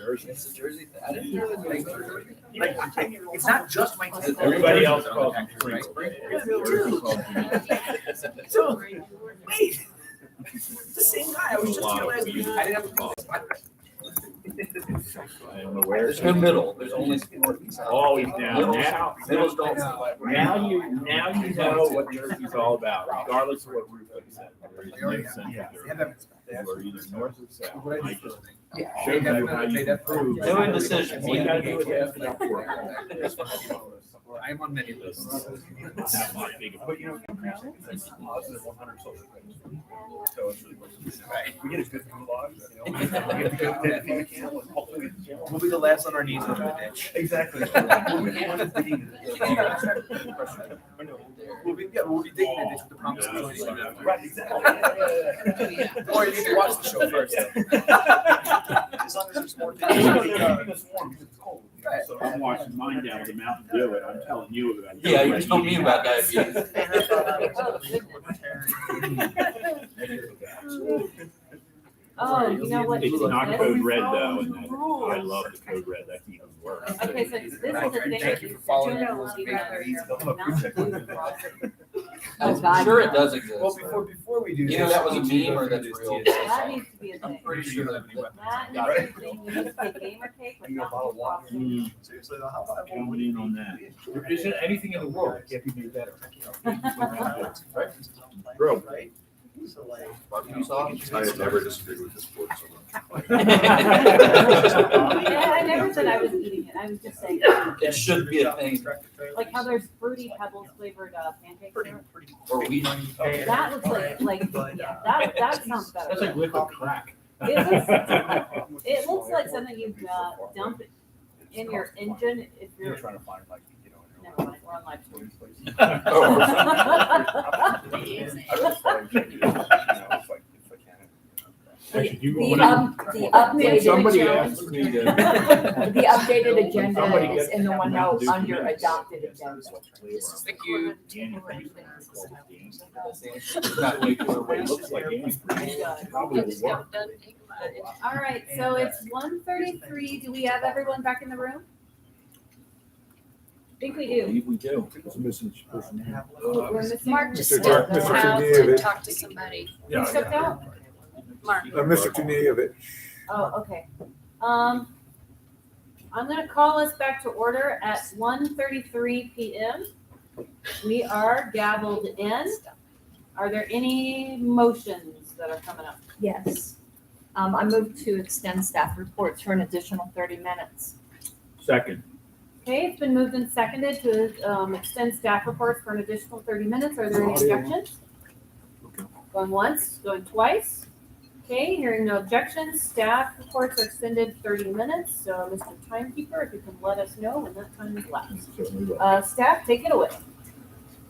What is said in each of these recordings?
Jersey. It's a Jersey thing. I didn't really like Jersey. Like, It's not just my kids. Everybody else calls them spring. So, wait. The same guy. I was just here last week. I didn't have a call. I don't know where. There's no middle. There's only north and south. Always down. Middles don't. Now you know what Jersey's all about, regardless of what Ruth said. There is no sense of Jersey. You are either north or south. I just showed you how you can prove. No indecision. All you gotta do is ask enough work. I'm on many lists. It's not my big. But you know, it's positive 100 social pages. So it's really we get a good vlog, you know. We get to go to the camera. We'll be the last on our knees over the ditch. Exactly. We'll be digging the ditch with the promise of joining you. Right, exactly. Or you need to watch the show first. As long as there's more things. So I'm washing mine down with a Mountain Dew, and I'm telling you about it. Yeah, you told me about diabetes. Oh, you know what? It's not code red though, and I love the code red. That's even worse. Okay, so this is the thing. Thank you for following You're the gonna rules. leave out your I'm sure it does exist. Well, before we do Either this, that was a we need to meme go or through that's this real. TSA. That needs to be a I'm thing. pretty sure that. That needs Got to it. be a thing. You need to play gamer cake with You got a bottle of water. nothing. Seriously, though, how about Coming in on that. There isn't anything in the world that can't be made better. Right? Bro. Right? So like, Barbecue sauce? I have never disagreed with this board so much. Yeah, I never said I was eating it. I was just saying, It should be a thing. like how there's fruity pebbles flavored pancakes. Or wheat. That looks that sounds better. That's like liquid crack. It looks like something you dump in your engine if You're you're. trying to find like, you know. Never mind, we're on live stream. The updated Somebody agenda, asked me to. the updated agenda Somebody is get in the OneNote Mountain Dew under minutes. adopted agenda. Thank you. It's not like what it looks like. Probably will work. All right, so it's 1:33. Do we have everyone back in the room? I think we do. believe we do. It's a missing person. Ooh, we're missing. Mark just Mr. stepped Mr. out to Tadeo. talk to somebody. Who stepped out? Mark. Mr. Tunayevich. Oh, okay. I'm gonna call us back to order at 1:33 PM. We are gavelled in. Are there any motions that are coming up? Yes. I move to extend staff reports for an additional 30 minutes. Second. Okay, it's been moved and seconded to extend staff reports for an additional 30 minutes. Are there any objections? Going once, going twice. Okay, hearing no objections, staff reports are extended 30 minutes. So, Mr. Timekeeper, if you can let us know when that time is lapsed. Staff, take it away.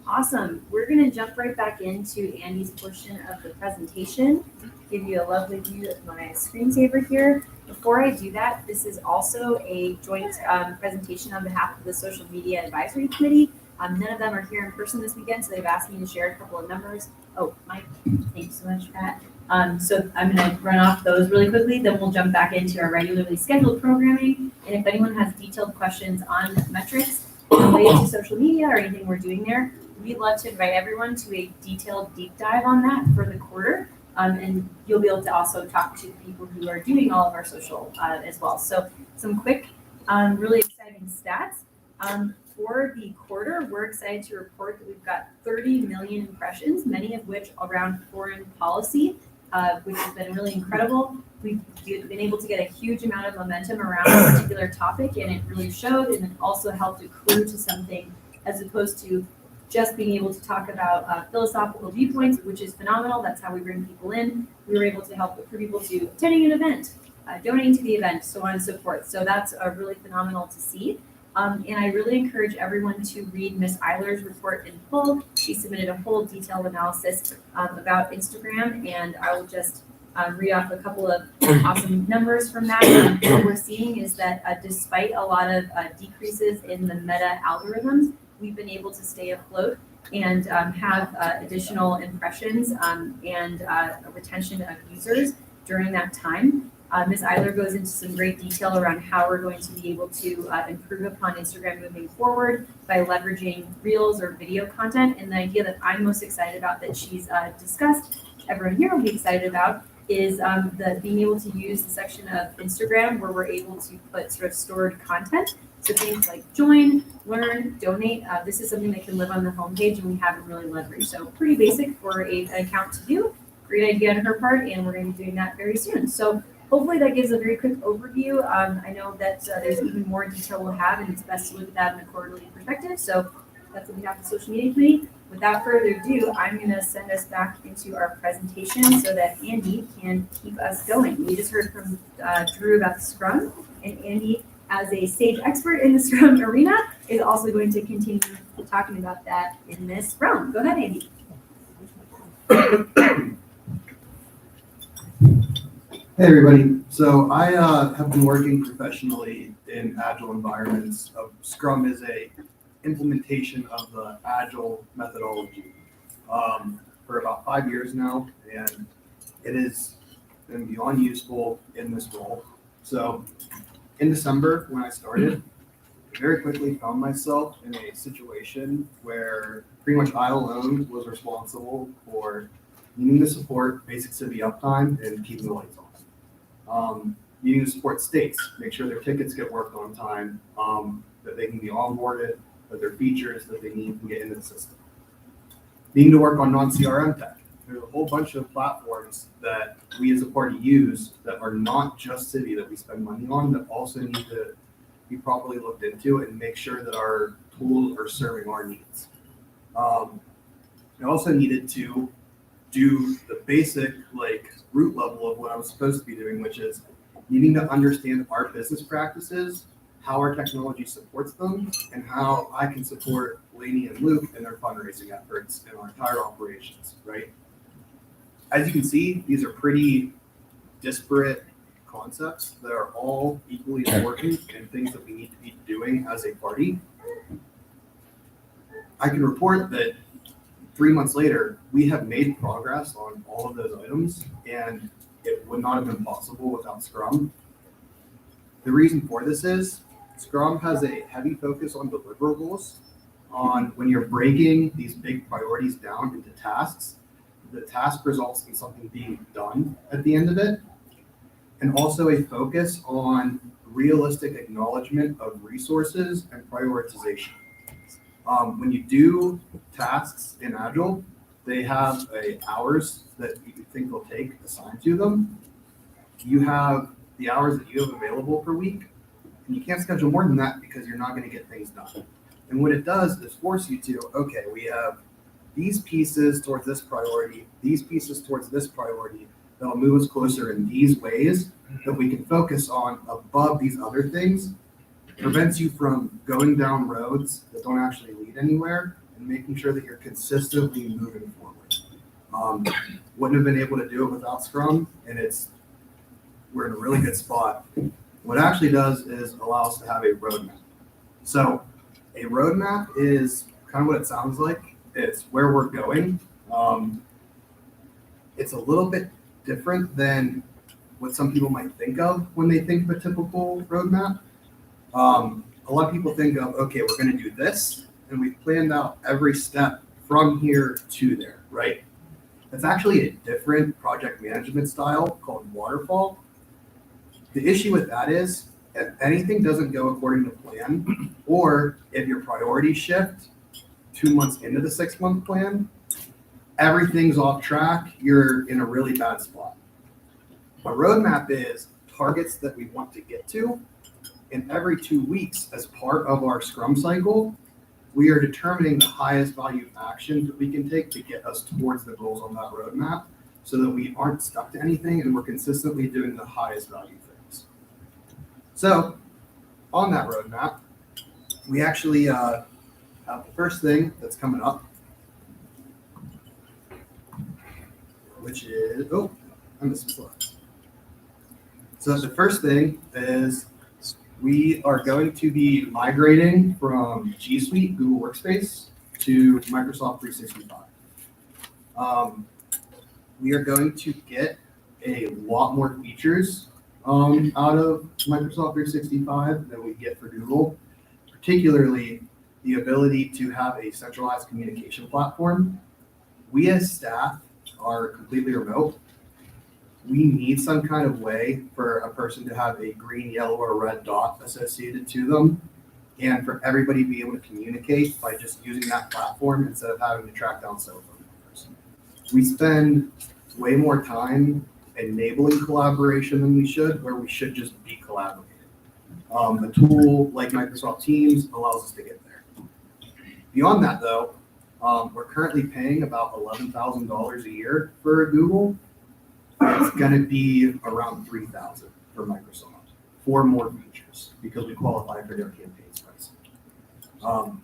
Awesome. We're going to jump right back into Andy's portion of the presentation, give you a lovely view of my screensaver here. Before I do that, this is also a joint presentation on behalf of the Social Media Advisory Committee. None of them are here in person this weekend, so they've asked me to share a couple of numbers. Oh, Mike, thanks so much, Pat. So I'm going to run off those really quickly, then we'll jump back into our regularly scheduled programming. And if anyone has detailed questions on metrics related to social media or anything we're doing there, we'd love to invite everyone to a detailed deep dive on that for the quarter. And you'll be able to also talk to the people who are doing all of our social as well. So some quick, really exciting stats. For the quarter, we're excited to report that we've got 30 million impressions, many of which around foreign policy, which has been really incredible. We've been able to get a huge amount of momentum around a particular topic, and it really showed, and it also helped accrue to something as opposed to just being able to talk about philosophical viewpoints, which is phenomenal. That's how we bring people in. We were able to help recruit people to attending an event, donating to the event, so on and so forth. So that's really phenomenal to see. And I really encourage everyone to read Ms. Eiler's report in full. She submitted a whole detailed analysis about Instagram, and I will just read off a couple of awesome numbers from that. What we're seeing is that despite a lot of decreases in the meta algorithms, we've been able to stay afloat and have additional impressions and retention of users during that time. Ms. Eiler goes into some great detail around how we're going to be able to improve upon Instagram moving forward by leveraging reels or video content. And the idea that I'm most excited about that she's discussed, everyone here will be excited about, is the being able to use the section of Instagram where we're able to put sort of stored content. So things like join, learn, donate. This is something that can live on the homepage and we haven't really leveraged. So pretty basic for an account to do. Great idea on her part, and we're going to be doing that very soon. So hopefully that gives a very quick overview. I know that there's even more detail we'll have, and it's best to look at that in a quarterly perspective. So that's what we have the social media committee. Without further ado, I'm going to send us back into our presentation so that Andy can keep us going. We just heard from Drew about the Scrum, and Andy, as a stage expert in the Scrum arena, is also going to continue talking about that in this round. Go ahead, Andy. Hey everybody, so I have been working professionally in Agile environments. Scrum is a implementation of the Agile methodology for about 5 years now, and it has been beyond useful in this role. So in December when I started, I very quickly found myself in a situation where pretty much I alone was responsible for needing to support basic city uptime and keeping the lights on. Needing to support states, make sure their tickets get worked on time, that they can be onboarded, that their features that they need can get into the system. Needing to work on non-CRM tech. There's a whole bunch of platforms that we as a party use that are not just city that we spend money on, that also need to be properly looked into and make sure that our tools are serving our needs. I also needed to do the basic root level of what I was supposed to be doing, which is needing to understand our business practices, how our technology supports them, and how I can support Lainey and Luke in their fundraising efforts in our entire operations, right? As you can see, these are pretty disparate concepts that are all equally important and things that we need to be doing as a party. I can report that 3 months later, we have made progress on all of those items, and it would not have been possible without Scrum. The reason for this is Scrum has a heavy focus on deliverables, on when you're breaking these big priorities down into tasks, the task results in something being done at the end of it, and also a focus on realistic acknowledgement of resources and prioritization. When you do tasks in Agile, they have hours that you think they'll take assigned to them. You have the hours that you have available per week, and you can't schedule more than that because you're not going to get things done. And what it does is force you to, okay, we have these pieces towards this priority, these pieces towards this priority that'll move us closer in these ways that we can focus on above these other things. Prevents you from going down roads that don't actually lead anywhere and making sure that you're consistently moving forward. Wouldn't have been able to do it without Scrum, and we're in a really good spot. What it actually does is allow us to have a roadmap. So a roadmap is kind of what it sounds like. It's where we're going. It's a little bit different than what some people might think of when they think of a typical roadmap. A lot of people think of, okay, we're going to do this, and we've planned out every step from here to there, right? That's actually a different project management style called waterfall. The issue with that is if anything doesn't go according to plan, or if your priorities shift 2 months into the 6-month plan, everything's off track, you're in a really bad spot. A roadmap is targets that we want to get to. And every 2 weeks, as part of our Scrum cycle, we are determining the highest value actions that we can take to get us towards the goals on that roadmap so that we aren't stuck to anything and we're consistently doing the highest value things. So on that roadmap, we actually have the first thing that's coming up, which is, I missed some slides. So the first thing is we are going to be migrating from G Suite, Google Workspace, to Microsoft 365. We are going to get a lot more features out of Microsoft 365 that we get for Google, particularly the ability to have a centralized communication platform. We as staff are completely remote. We need some kind of way for a person to have a green, yellow, or red dot associated to them, and for everybody to be able to communicate by just using that platform instead of having to track down cell phone numbers. We spend way more time enabling collaboration than we should, where we should just be collaborating. A tool like Microsoft Teams allows us to get there. Beyond that, though, we're currently paying about $11,000 a year for Google. It's going to be around $3,000 for Microsoft for more features because we qualify for their campaigns pricing.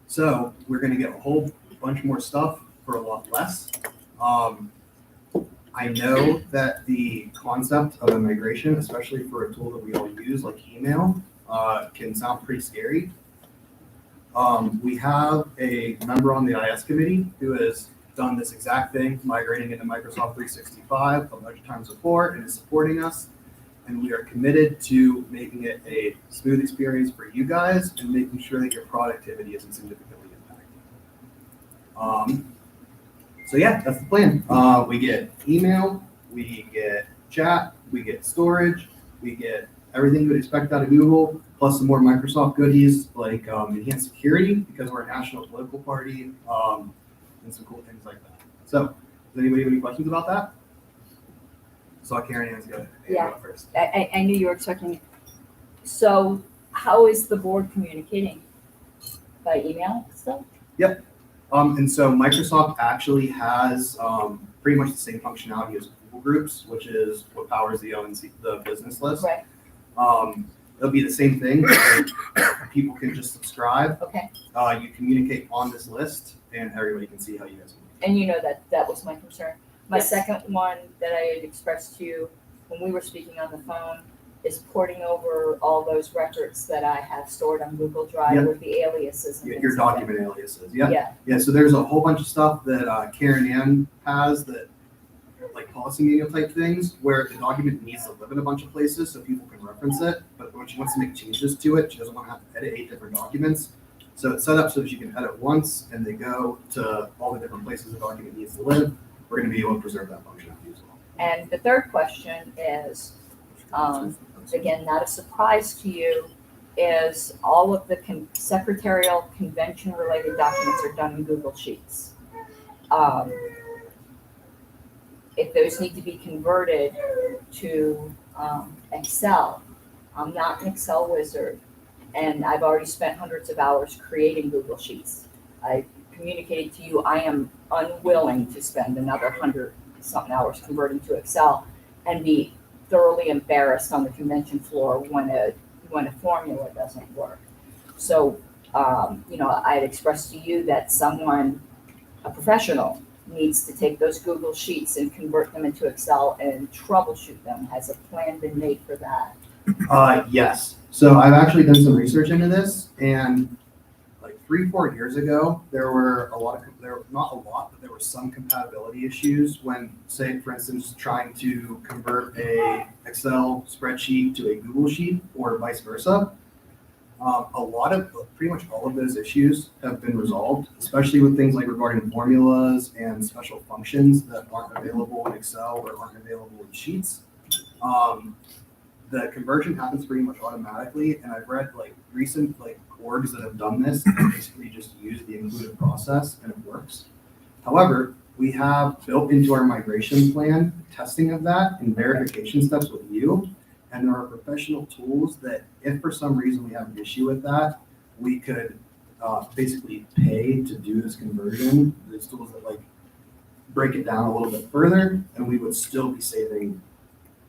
So we're going to get a whole bunch more stuff for a lot less. I know that the concept of a migration, especially for a tool that we all use like email, can sound pretty scary. We have a member on the IS committee who has done this exact thing, migrating into Microsoft 365 a bunch of times before and is supporting us. And we are committed to making it a smooth experience for you guys and making sure that your productivity isn't significantly impacted. So yeah, that's the plan. We get email, we get chat, we get storage, we get everything you would expect out of Google, plus some more Microsoft goodies like enhanced security because we're a national political party, and some cool things like that. So, does anybody have any questions about that? Saw Karen Ann's go Yeah. first. I knew you were expecting. So how is the board communicating? By email still? And so Microsoft actually has pretty much the same functionality as Google Groups, which is what powers the LNC, the business list. Right. It'll be the same thing. People can just subscribe. Okay. You communicate on this list, and everybody can see how you guys communicate. And you know that was my concern. My Yes. second one that I had expressed to you when we were speaking on the phone is porting over all those records that I have stored on Google Drive Yep. with the aliases and Your things like that. document aliases. Yeah. Yeah, Yeah, so there's a whole bunch of stuff that Karen Ann has that, like policy manual type things, where the document needs to live in a bunch of places so people can reference it. But when she wants to make changes to it, she doesn't want to have to edit 8 different documents. So it's set up so that you can edit once and they go to all the different places the document needs to live. We're going to be able to preserve that functionality as well. and the third question is, again, not a surprise to you, is all of the secretarial convention-related documents are done in Google Sheets. If those need to be converted to Excel, I'm not an Excel wizard, and I've already spent hundreds of hours creating Google Sheets. I communicated to you, I am unwilling to spend another 100-something hours converting to Excel and be thoroughly embarrassed on the convention floor when a formula doesn't work. So, I had expressed to you that someone, a professional, needs to take those Google Sheets and convert them into Excel and troubleshoot them. Has a plan been made for that? Yes. So I've actually done some research into this, and like 3-4 years ago, there were not a lot, but there were some compatibility issues when, say, for instance, trying to convert a Excel spreadsheet to a Google Sheet or vice versa. Pretty much all of those issues have been resolved, especially with things like regarding formulas and special functions that aren't available in Excel or aren't available in Sheets. The conversion happens pretty much automatically, and I've read recent orgs that have done this and basically just use the included process and it works. However, we have built into our migration plan testing of that and verification steps with you. And there are professional tools that if for some reason we have an issue with that, we could basically pay to do this conversion. There's tools that break it down a little bit further, and we would still be saving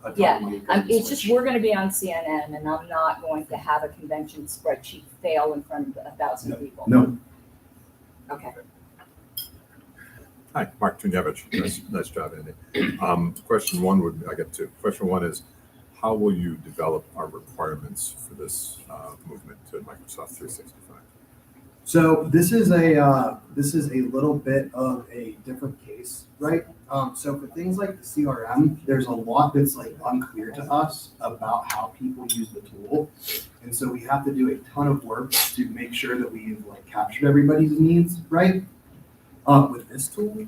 a ton of money. It's just, we're gonna be on CNN, and I'm not going to have a convention spreadsheet fail in front of 1,000 people. No. Okay. Hi, Mark Tunevich. Nice job, Andy. Question one I get two. Question one is, how will you develop our requirements for this movement to Microsoft 365? So this is a little bit of a different case, right? So for things like the CRM, there's a lot that's like unclear to us about how people use the tool. And so we have to do a ton of work to make sure that we've like captured everybody's needs, right? With this tool,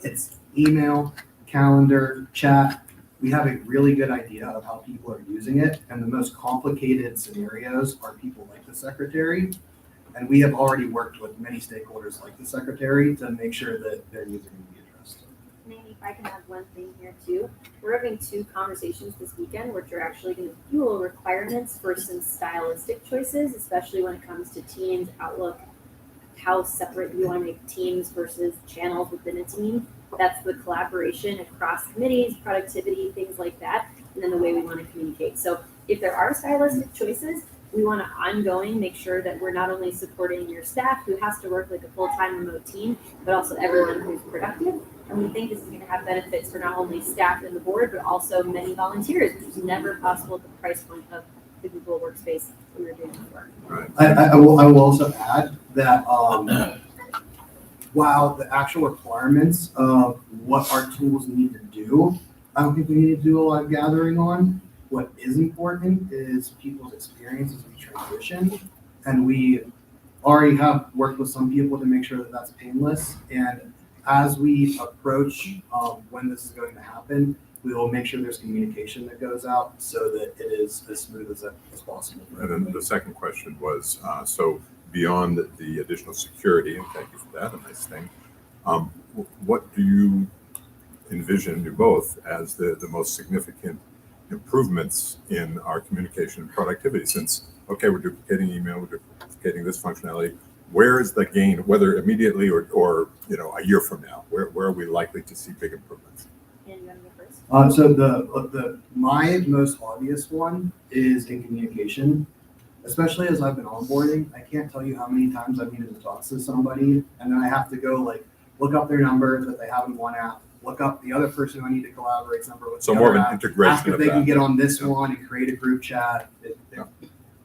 it's email, calendar, chat. We have a really good idea of how people are using it. And the most complicated scenarios are people like the secretary. And we have already worked with many stakeholders like the secretary to make sure that their needs are going to be addressed. Maybe if I can add one thing here too. We're having 2 conversations this weekend, which are actually going to fuel requirements for some stylistic choices, especially when it comes to Teams, Outlook, how separate you want to make teams versus channels within a team. That's the collaboration across committees, productivity, things like that, and then the way we want to communicate. So if there are stylistic choices, we want to ongoing make sure that we're not only supporting your staff who has to work like a full-time remote team, but also everyone who's productive. And we think this is going to have benefits for not only staff and the board, but also many volunteers, which is never possible at the price point of the Google Workspace we were doing before. Right. I will also add that while the actual requirements of what our tools need to do, I don't think we need to do a lot of gathering on. What is important is people's experience as we transition, and we already have worked with some people to make sure that that's painless. And as we approach when this is going to happen, we will make sure there's communication that goes out so that it is as smooth as possible. And then the second question was, so beyond the additional security, and thank you for that, a nice thing, what do you envision, you both, as the most significant improvements in our communication and productivity? Since, okay, we're duplicating email, we're duplicating this functionality, where is the gain, whether immediately or a year from now? Where are we likely to see big improvements? And you want to go first? So my most obvious one is in communication, especially as I've been onboarding. I can't tell you how many times I've needed to talk to somebody, and then I have to go like look up their number that they have in one app, look up the other person who I need to collaborate number with. So more of an integration ask if of they can that. get on this one and create a group chat. It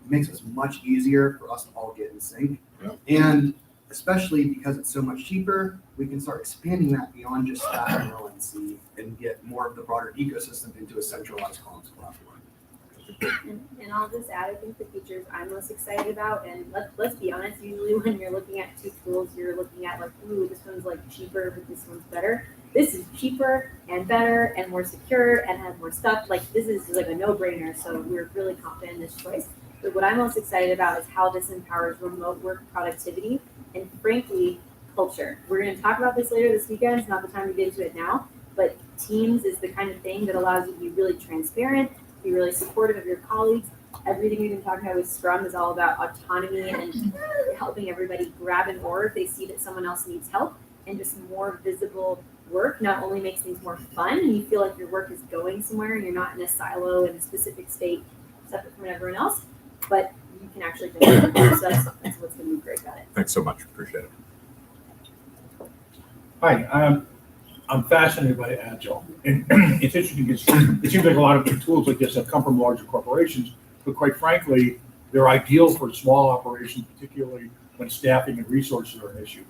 makes it much easier for us to all get in sync. Yeah. And especially because it's so much cheaper, we can start expanding that beyond just staff and LNC and get more of the broader ecosystem into a centralized comms platform. And I'll just add, I think the features I'm most excited about, and let's be honest, usually when you're looking at 2 tools, you're looking at like, ooh, this one's like cheaper, but this one's better. This is cheaper and better and more secure and has more stuff. Like this is like a no-brainer. So we're really confident in this choice. But what I'm most excited about is how this empowers remote work productivity and frankly, culture. We're going to talk about this later this weekend. It's not the time to get into it now, but Teams is the kind of thing that allows you to be really transparent, be really supportive of your colleagues. Everything we've been talking about with Scrum is all about autonomy and helping everybody grab an oar if they see that someone else needs help, and just more visible work not only makes things more fun and you feel like your work is going somewhere and you're not in a silo in a specific state separate from everyone else, but you can actually do it. So that's what's going to be great about it. Thanks so much. Appreciate it. Hi, I'm fascinated by Agile. And it's interesting because it seems like a lot of the tools like this have come from larger corporations, but quite frankly, they're ideal for small operations, particularly when staffing and resources are an issue.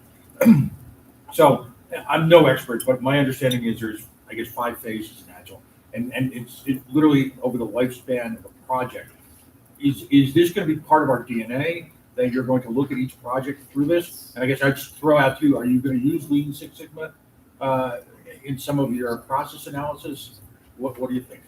So I'm no expert, but my understanding is there's, I guess, 5 phases in Agile. And it's literally over the lifespan of a project. Is this going to be part of our DNA, that you're going to look at each project through this? And I guess I'd just throw out too, are you going to use Lean Six Sigma in some of your process analysis? What do you think?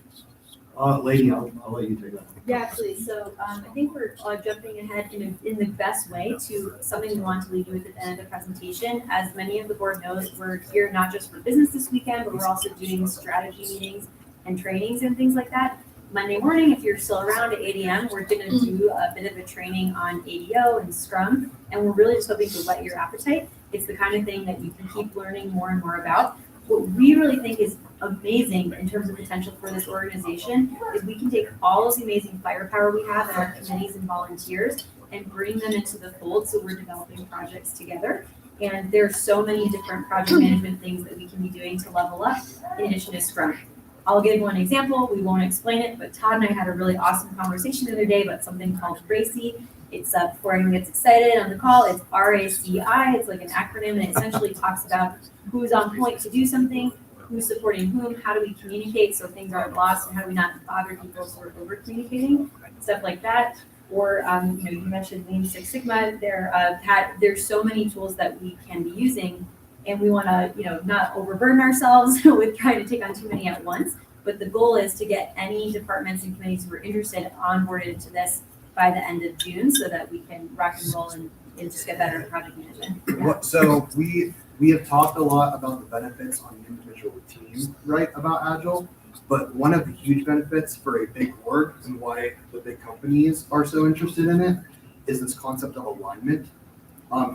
Lady, I'll let you take that. Yeah, actually, so I think we're jumping ahead in the best way to something we want to leave you with at the end of the presentation. As many of the board knows, we're here not just for business this weekend, but we're also doing strategy meetings and trainings and things like that. Monday morning, if you're still around at 8 a.m., we're going to do a bit of a training on ADO and Scrum, and we're really just hoping to whet your appetite. It's the kind of thing that you can keep learning more and more about. What we really think is amazing in terms of potential for this organization is we can take all of the amazing firepower we have in our committees and volunteers and bring them into the fold so we're developing projects together. And there's so many different project management things that we can be doing to level up in addition to Scrum. I'll give one example. We won't explain it, but Todd and I had a really awesome conversation the other day about something called Gracie. It's before anyone gets excited on the call, it's RACI. It's like an acronym, and it essentially talks about who's on point to do something, who's supporting whom, how do we communicate so things aren't lost, and how do we not bother people sort of over communicating, stuff like that. Or you mentioned Lean Six Sigma. There's so many tools that we can be using, and we want to not overburden ourselves with trying to take on too many at once. But the goal is to get any departments and committees who are interested onboarded into this by the end of June, so that we can rock and roll and just get better at project management. So we have talked a lot about the benefits on the individual team, right, about Agile. But one of the huge benefits for a big org and why the big companies are so interested in it is this concept of alignment.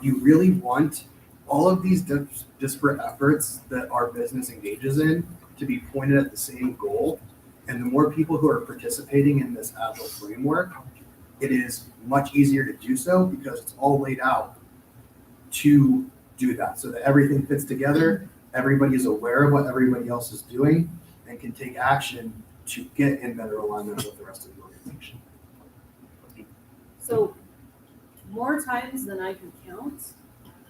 You really want all of these disparate efforts that our business engages in to be pointed at the same goal. And the more people who are participating in this Agile framework, it is much easier to do so because it's all laid out to do that so that everything fits together. Everybody is aware of what everybody else is doing and can take action to get in better alignment with the rest of the organization. So more times than I can count,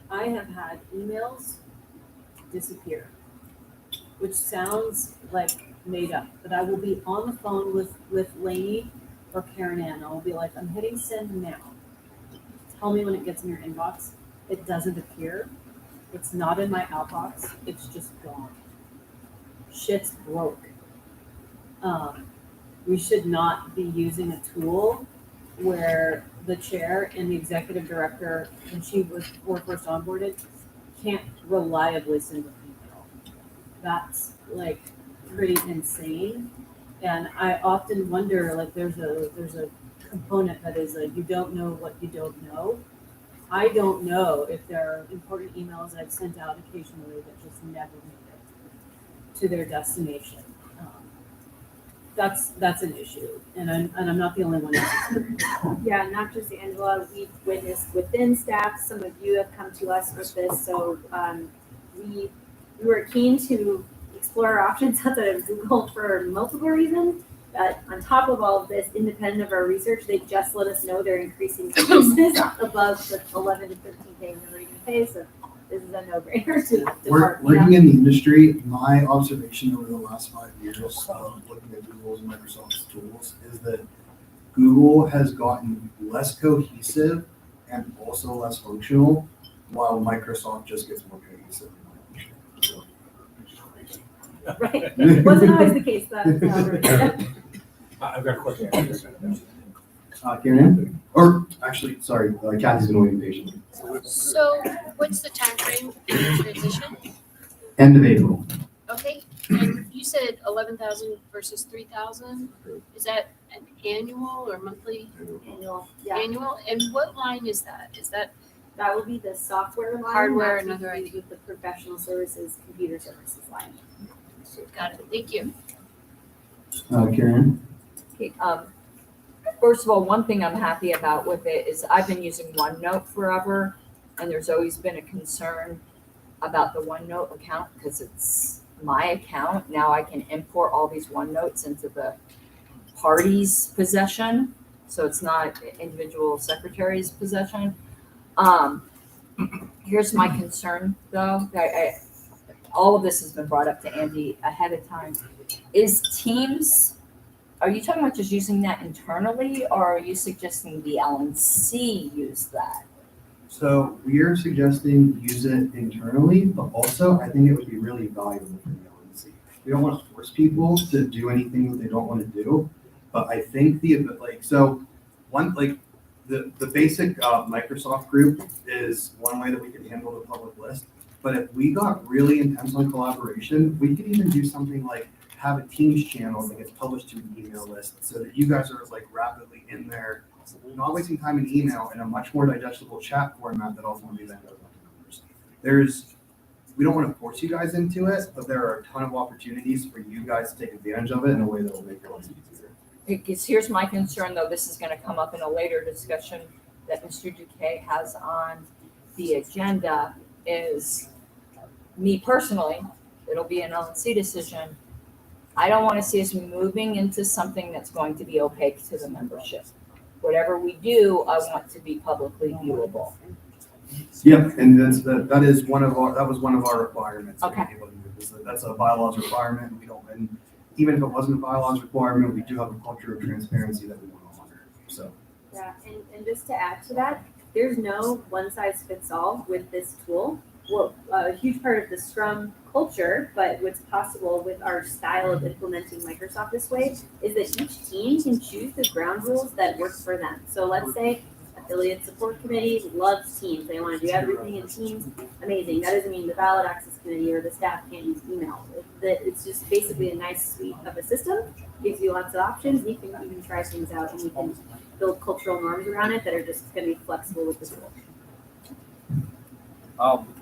I have had emails disappear, which sounds like made up, but I will be on the phone with Lainey or Karen Ann. I'll be like, I'm hitting send now. Tell me when it gets in your inbox. It doesn't appear. It's not in my outbox. It's just gone. Shit's broke. We should not be using a tool where the chair and the executive director, when were first onboarded, can't reliably send an email. That's like pretty insane. And I often wonder, like, there's a component that is like, you don't know what you don't know. I don't know if there are important emails I've sent out occasionally that just never made it to their destination. That's an issue, and I'm not the only one. Yeah, not just Angela. We've witnessed within staff. Some of you have come to us with this, so we were keen to explore our options outside of Google for multiple reasons. But on top of all of this, independent of our research, they just let us know they're increasing prices above the 11 to 15K we're going to pay. So this is a no-brainer to Working in the industry, my observation over the last 5 years of looking at Google's and Microsoft's tools is that Google has gotten less cohesive and also less functional, while Microsoft just gets more cohesive. So. Right. It wasn't always the case. I've got a question. Karen? Or actually, sorry, Kathy's been waiting patiently. So what's the time frame for the transition? End of April. Okay, and you said 11,000 versus 3,000. Is that an annual or monthly? Annual. Yeah. Annual, and what line is that? Is that That will be the software line. Hardware not and other to do with the professional services, computer services line. got it? Thank you. Karen? Okay, first of all, one thing I'm happy about with it is I've been using OneNote forever, and there's always been a concern about the OneNote account because it's my account. Now I can import all these OneNotes into the party's possession, so it's not individual secretary's possession. Here's my concern, though. All of this has been brought up to Andy ahead of time. Is Teams, are you talking about just using that internally, or are you suggesting the LNC use that? So we are suggesting use it internally, but also I think it would be really valuable for the LNC. We don't want to force people to do anything that they don't want to do, but I think the basic Microsoft group is one way that we can handle the public list. But if we got really intense on collaboration, we could even do something like have a Teams channel that gets published to an email list so that you guys are like rapidly in there, not wasting time in email, in a much more digestible chat format that ultimately then goes on to numbers. We don't want to force you guys into it, but there are a ton of opportunities for you guys to take advantage of it in a way that will make your lives easier. Because here's my concern, though, this is going to come up in a later discussion that Mr. Duque has on the agenda, is me personally, it'll be an LNC decision. I don't want to see us moving into something that's going to be opaque to the membership. whatever we do, I want to be publicly viewable. Yep, and that is one of our, that was one of our requirements. to be Okay. able to do this. That's a bylaws requirement. We don't, and even if it wasn't a bylaws requirement, we do have a culture of transparency that we want to honor. So. Yeah, and just to add to that, there's no one size fits all with this tool. Well, a huge part of the Scrum culture, but what's possible with our style of implementing Microsoft this way is that each team can choose the ground rules that work for them. So let's say affiliate support committee loves Teams. They want to do everything in Teams. Amazing. That doesn't mean the ballot access committee or the staff can't use email. It's just basically a nice suite of a system. Gives you lots of options. You can try things out, and you can build cultural norms around it that are just going to be flexible with the tool.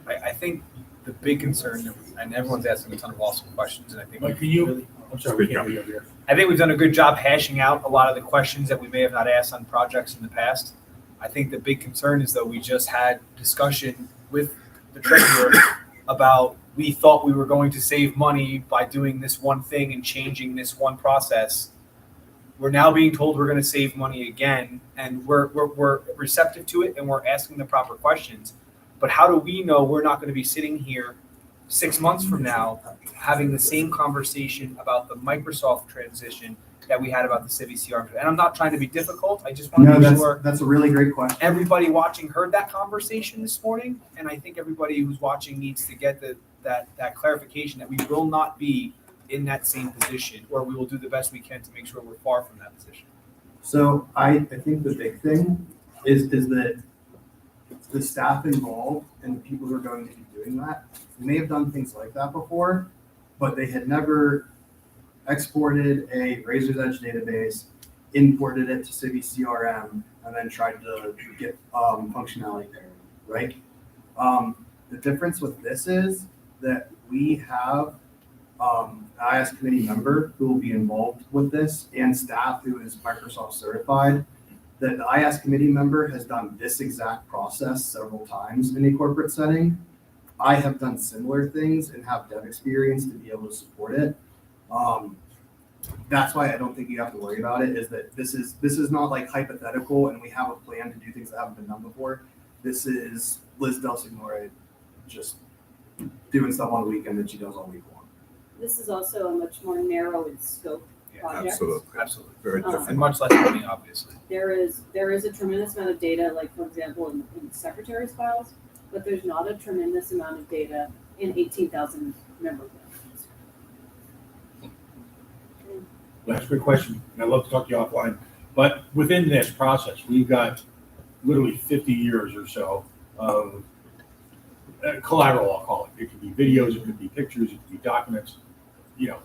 I think the big concern, and everyone's asking a ton of awesome questions, and I think Mike, can you, I'm sorry, we can't hear you. I think we've done a good job hashing out a lot of the questions that we may have not asked on projects in the past. I think the big concern is, though, we just had discussion with the treasurer about we thought we were going to save money by doing this one thing and changing this one process. We're now being told we're going to save money again, and we're receptive to it, and we're asking the proper questions. But how do we know we're not going to be sitting here 6 months from now having the same conversation about the Microsoft transition that we had about the Civi CRM? And I'm not trying to be difficult. I just want to make sure That's a really great question. everybody watching heard that conversation this morning. And I think everybody who's watching needs to get that clarification that we will not be in that same position, or we will do the best we can to make sure we're far from that position. So I think the big thing is that the staff involved and the people who are going to be doing that may have done things like that before, but they had never exported a Razor's Edge database, imported it to Civi CRM, and then tried to get functionality there, right? The difference with this is that we have an IS committee member who will be involved with this and staff who is Microsoft certified. That the IS committee member has done this exact process several times in a corporate setting. I have done similar things and have dev experience to be able to support it. That's why I don't think you have to worry about it, is that this is not like hypothetical and we have a plan to do things that haven't been done before. This is Liz Del Signore just doing stuff on the weekend that she does all week long. This is also a much more narrow in scope project. Absolutely. Very different. And much less money, obviously. There is a tremendous amount of data, like for example, in the secretary's files, but there's not a tremendous amount of data in 18,000 member files. That's a good question, and I'd love to talk to you offline. But within this process, we've got literally 50 years or so of collateral, I'll call it. It could be videos, it could be pictures, it could be documents. You know,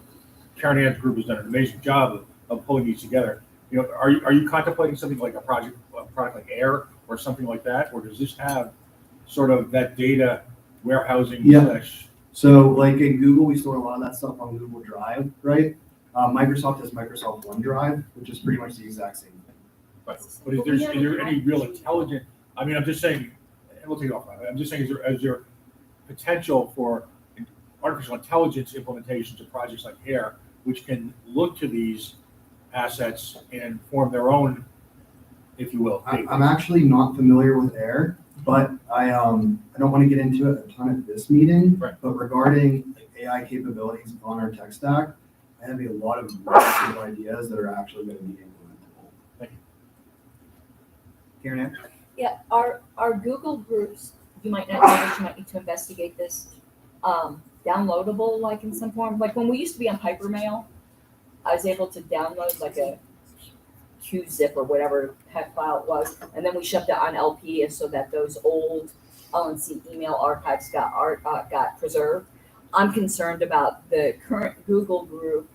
Karen Ann's group has done an amazing job of pulling these together. You know, are you contemplating something like a product like Air or something like that, or does this have sort of that data warehousing? Yeah. So like in Google, we store a lot of that stuff on Google Drive, right? Microsoft has Microsoft OneDrive, which is pretty much the exact same thing. But is there any real intelligent? I mean, I'm just saying, and we'll take it offline. I'm just saying, is there potential for artificial intelligence implementations of projects like Air, which can look to these assets and form their own, if you will? I'm actually not familiar with Air, but I don't want to get into it a ton at this meeting. Right. But regarding like AI capabilities on our tech stack, I have a lot of really good ideas that are actually going to be implementable. Thank you. Karen Ann? Yeah, our Google groups, you might not know, you might need to investigate this, downloadable like in some form. Like when we used to be on Hypermail, I was able to download like a QZip or whatever heck file it was, and then we shoved it on LP so that those old LNC email archives got preserved. I'm concerned about the current Google group.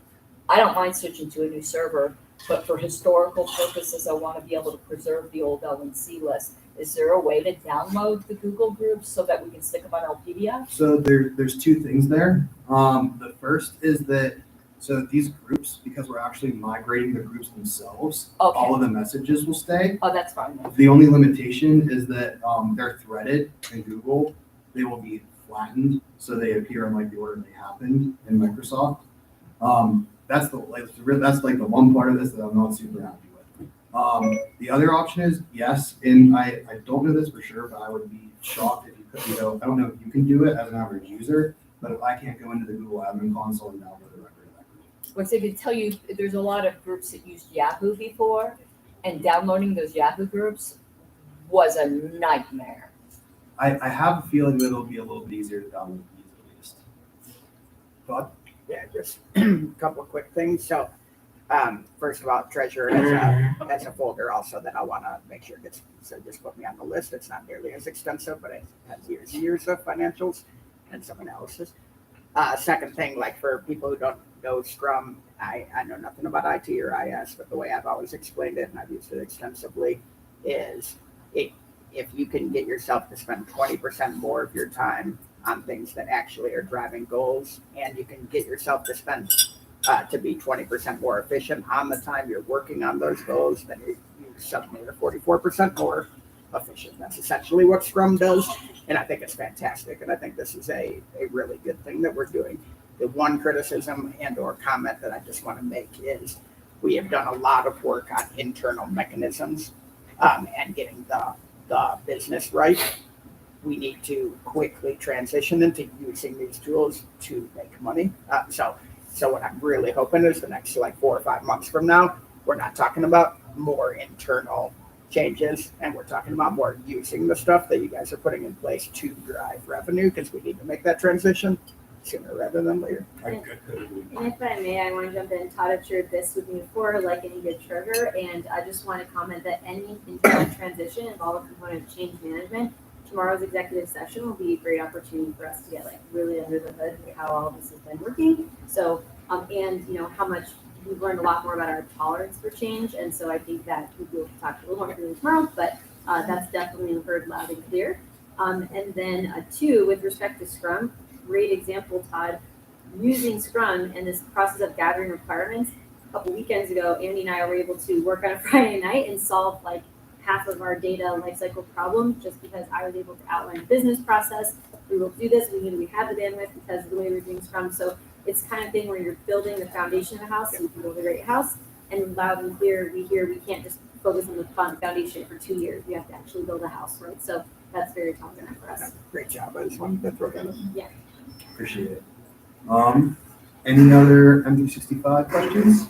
I don't mind switching to a new server, but for historical purposes, I want to be able to preserve the old LNC list. Is there a way to download the Google groups so that we can stick them on LPDF? So there's two things there. The first is that, so these groups, because we're actually migrating the groups themselves, Okay. all of the messages will stay. Oh, that's fine. The only limitation is that they're threaded in Google. They will be flattened, so they appear in like the order they happened in Microsoft. That's like the one part of this that I'm not super happy with. The other option is yes, and I don't know this for sure, but I would be shocked if you couldn't go. I don't know if you can do it as an average user, but if I can't go into the Google admin console and download the record of that group. Which they could tell you, there's a lot of groups that used Yahoo before, and downloading those Yahoo groups was a nightmare. I have a feeling that it'll be a little bit easier to download these at least. But Yeah, just a couple of quick things. So, first of all, treasurer has a folder also that I want to make sure gets, so just put me on the list. It's not nearly as extensive, but it has years of financials and some analysis. Second thing, like for people who don't know Scrum, I know nothing about IT or IS, but the way I've always explained it, and I've used it extensively, is if you can get yourself to spend 20% more of your time on things that actually are driving goals, and you can get yourself to spend to be 20% more efficient on the time you're working on those goals, then you suddenly are 44% more efficient. That's essentially what Scrum does, and I think it's fantastic, and I think this is a really good thing that we're doing. The one criticism and or comment that I just want to make is we have done a lot of work on internal mechanisms and getting the business right. We need to quickly transition into using these tools to make money. So what I'm really hoping is the next like 4 or 5 months from now, we're not talking about more internal changes, and we're talking about more using the stuff that you guys are putting in place to drive revenue, because we need to make that transition sooner rather than later. And if I may, I want to jump in. Todd had shared this with me before, like any good treasurer, and I just want to comment that any internal transition involves a component of change management. Tomorrow's executive session will be a great opportunity for us to get like really under the hood of how all this has been working. So, and you know how much we've learned a lot more about our tolerance for change, and so I think that we'll talk a little more freely tomorrow. But that's definitely heard loud and clear. And then two, with respect to Scrum, great example, Todd, using Scrum and this process of gathering requirements. A couple weekends ago, Andy and I were able to work on a Friday night and solve like half of our data lifecycle problem, just because I was able to outline the business process. We will do this. We knew we had the bandwidth because of the way we're doing Scrum. So it's kind of thing where you're building the foundation of a house, so you can build a great house. And loud and clear, we can't just focus on the foundation for 2 years. We have to actually build a house, right? So that's very confident for us. Great job. I just wanted to throw that in. Yeah. appreciate it. Any other M365 questions?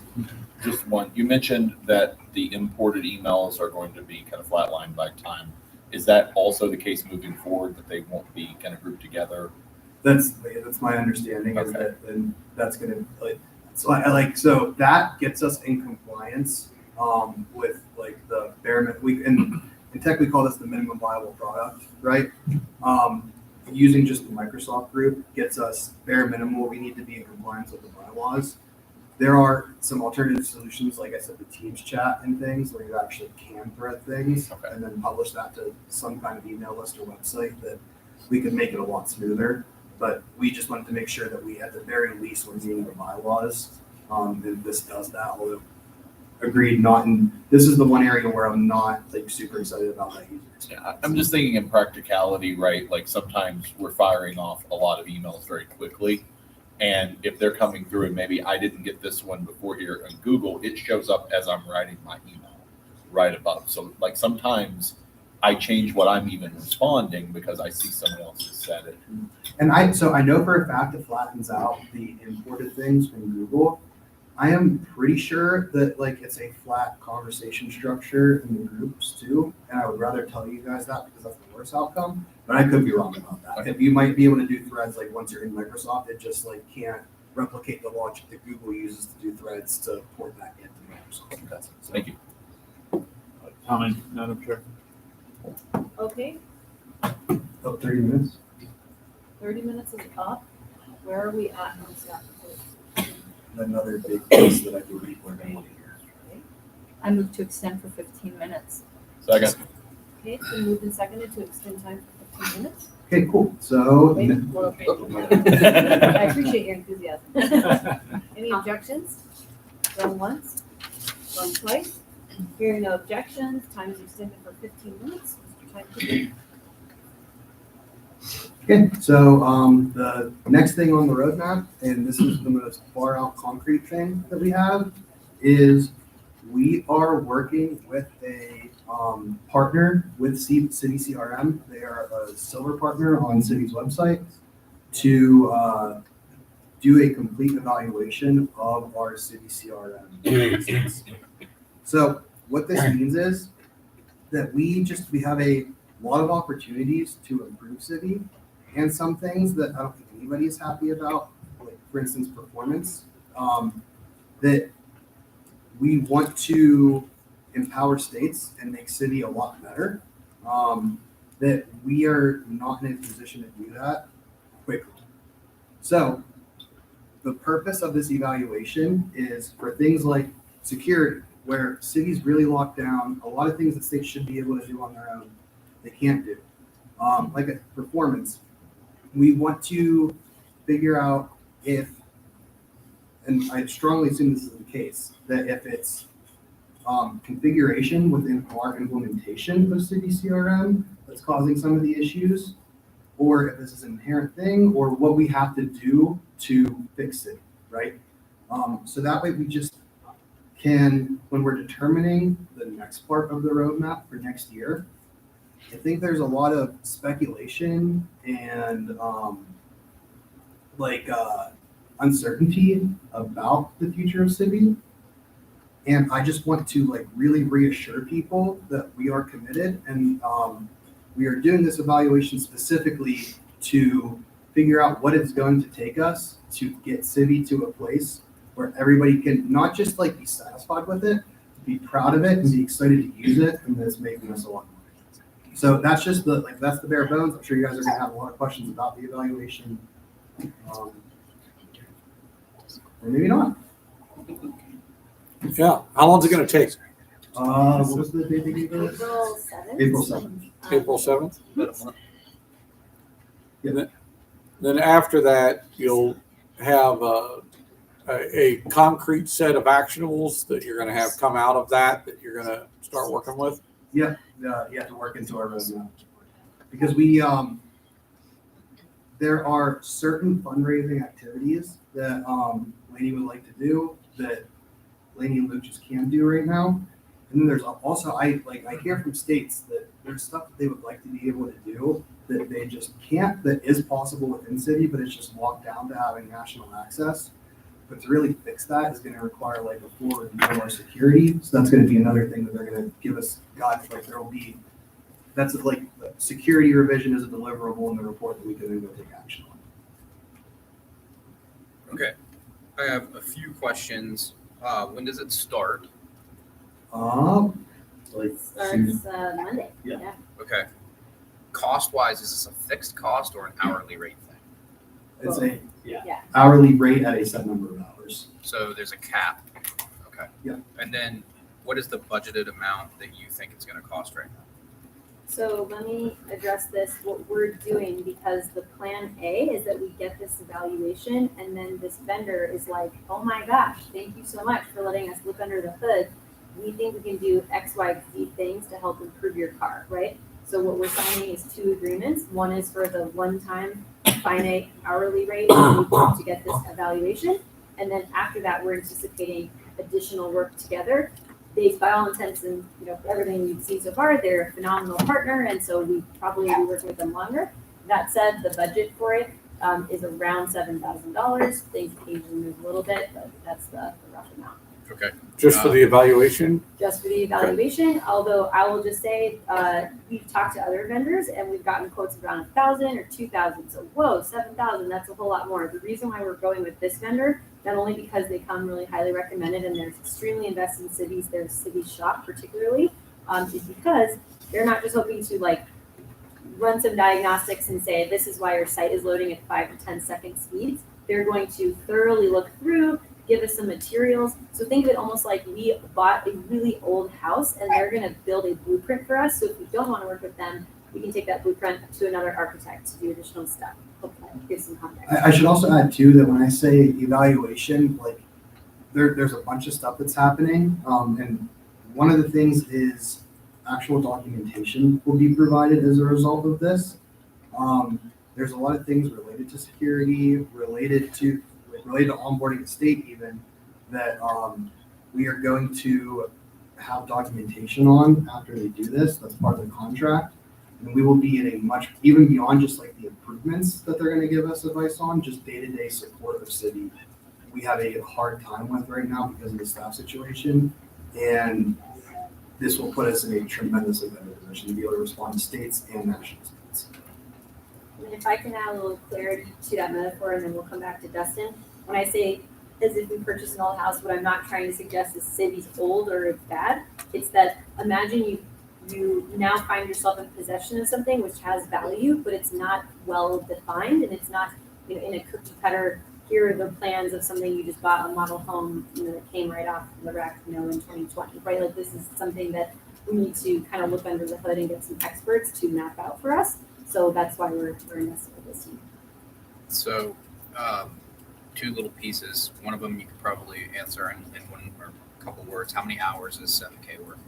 Just one. You mentioned that the imported emails are going to be kind of flatlined by time. Is that also the case moving forward, that they won't be kind of grouped together? That's my understanding is Okay. that, and that's gonna so that gets us in compliance with like the bare we and tech we call this the minimum viable product, right? Using just the Microsoft group gets us bare minimum. We need to be in compliance with the bylaws. There are some alternative solutions, like I said, the Teams chat and things where you actually can thread things and then publish that to some kind of email list or website that we could make it a lot smoother. But we just wanted to make sure that we, at the very least, were meeting the bylaws. And this does that. Although, agreed, this is the one area where I'm not like super excited about that user experience. Yeah, I'm just thinking in practicality, right? Like sometimes we're firing off a lot of emails very quickly. And if they're coming through and maybe I didn't get this one before here on Google, it shows up as I'm writing my email right above. So like sometimes I change what I'm even responding because I see someone else has said it. And I know for a fact it flattens out the imported things from Google. I am pretty sure that like it's a flat conversation structure in the groups too. And I would rather tell you guys that because that's the worst outcome. But I could be wrong about that. If you might be able to do threads like once you're in Microsoft, it just like can't replicate the logic that Google uses to do threads to port that into Microsoft. That's it. So, Thank you. Comment, Madam Chair? Okay, 30 minutes. 30 minutes is up. Where are we at on staff reports? Another big piece that I believe we're going to hear. I move to extend for 15 minutes. Second. Okay, it's been moved and seconded to extend time for 15 minutes. Okay, cool. So Wait, well, I appreciate your enthusiasm. Any objections? Going once, going twice. Hearing no objections, time is extended for 15 minutes. Mr. Timekeeper. okay, so the next thing on the roadmap, and this is the most far out concrete thing that we have, is We are working with a partner with City CRM. They are a silver partner on City's website to do a complete evaluation of our City CRM. So what this means is that we have a lot of opportunities to improve City and some things that I don't think anybody is happy about, like for instance, performance, that we want to empower states and make City a lot better, that we are not in a position to do that quickly. So the purpose of this evaluation is for things like security, where cities really lock down a lot of things that states should be able to do on their own, they can't do. Like a performance, we want to figure out if, and I strongly assume this is the case, that if it's configuration within our implementation of City CRM that's causing some of the issues, or if this is an inherent thing, or what we have to do to fix it, right? So that way we just can, when we're determining the next part of the roadmap for next year, I think there's a lot of speculation and uncertainty about the future of City. And I just want to really reassure people that we are committed, and we are doing this evaluation specifically to figure out what it's going to take us to get City to a place where everybody can not just be satisfied with it, be proud of it, and be excited to use it, and that it's making us a lot more. So that's just that's the bare bones. I'm sure you guys are going to have a lot of questions about the evaluation, or maybe not. Yeah, how long is it gonna take? What was the date they gave us? April 7th. April 7th. April 7th? About a month. Yeah. Then after that, you'll have a concrete set of actionables that you're gonna have come out of that you're gonna start working with? Yeah, you have to work into our roadmap. Because we, there are certain fundraising activities that Lainey would like to do that Lainey and Luke just can't do right now. And then there's also, I hear from states that there's stuff that they would like to be able to do that they just can't, that is possible within City, but it's just locked down to having national access. But to really fix that is going to require a full review of our security. So that's going to be another thing that they're going to give us guidance. There will be, that's the security revision is a deliverable in the report that we can then go take action on. Okay, I have a few questions. When does it start? Starts Monday. Yeah. Okay. Cost-wise, is this a fixed cost or an hourly rate thing? It's a Yeah. hourly rate at a set number of hours. So there's a cap. Okay. Yeah. And then what is the budgeted amount that you think it's going to cost right now? So let me address this, what we're doing, because the plan A is that we get this evaluation and then this vendor is like, oh my gosh, thank you so much for letting us look under the hood. We think we can do X, Y, Z things to help improve your car, right? So what we're signing is 2 agreements. One is for the one-time finite hourly rate to get this evaluation. And then after that, we're anticipating additional work together. They, by all intents and everything you've seen so far, they're a phenomenal partner, and so we probably will be working with them longer. That said, the budget for it is around $7,000. Things occasionally move a little bit, but that's the rough amount. Okay. Just for the evaluation? Just for the evaluation, although I will just say, we've talked to other vendors and we've gotten quotes around 1,000 or 2,000. So whoa, 7,000, that's a whole lot more. The reason why we're going with this vendor, not only because they come really highly recommended and they're extremely invested in cities, their city shop particularly, is because they're not just hoping to run some diagnostics and say, this is why your site is loading at 5 to 10 second speeds. They're going to thoroughly look through, give us some materials. So think of it almost like we bought a really old house and they're going to build a blueprint for us. So if we don't want to work with them, we can take that blueprint to another architect to do additional stuff. Hopefully that gives some context. I should also add too that when I say evaluation, there's a bunch of stuff that's happening. And one of the things is actual documentation will be provided as a result of this. There's a lot of things related to security, related to onboarding the state even, that we are going to have documentation on after they do this. That's part of the contract. And we will be getting much, even beyond just like the improvements that they're going to give us advice on, just day-to-day support of city. We have a hard time with right now because of the staff situation. And this will put us in a tremendous advantage position to be able to respond to states and national states. And if I can add a little clarity to that metaphor, and then we'll come back to Dustin. When I say as if we purchase an old house, what I'm not trying to suggest is city's old or it's bad. It's that imagine you now find yourself in possession of something which has value, but it's not well defined, and it's not, you know, in a cookie cutter. Here are the plans of something you just bought, a model home, you know, that came right off the rack, you know, in 2020, right? Like this is something that we need to kind of look under the hood and get some experts to map out for us. So that's why we're investing with this team. So, two little pieces. One of them you could probably answer in one or a couple words. How many hours is 7K worth?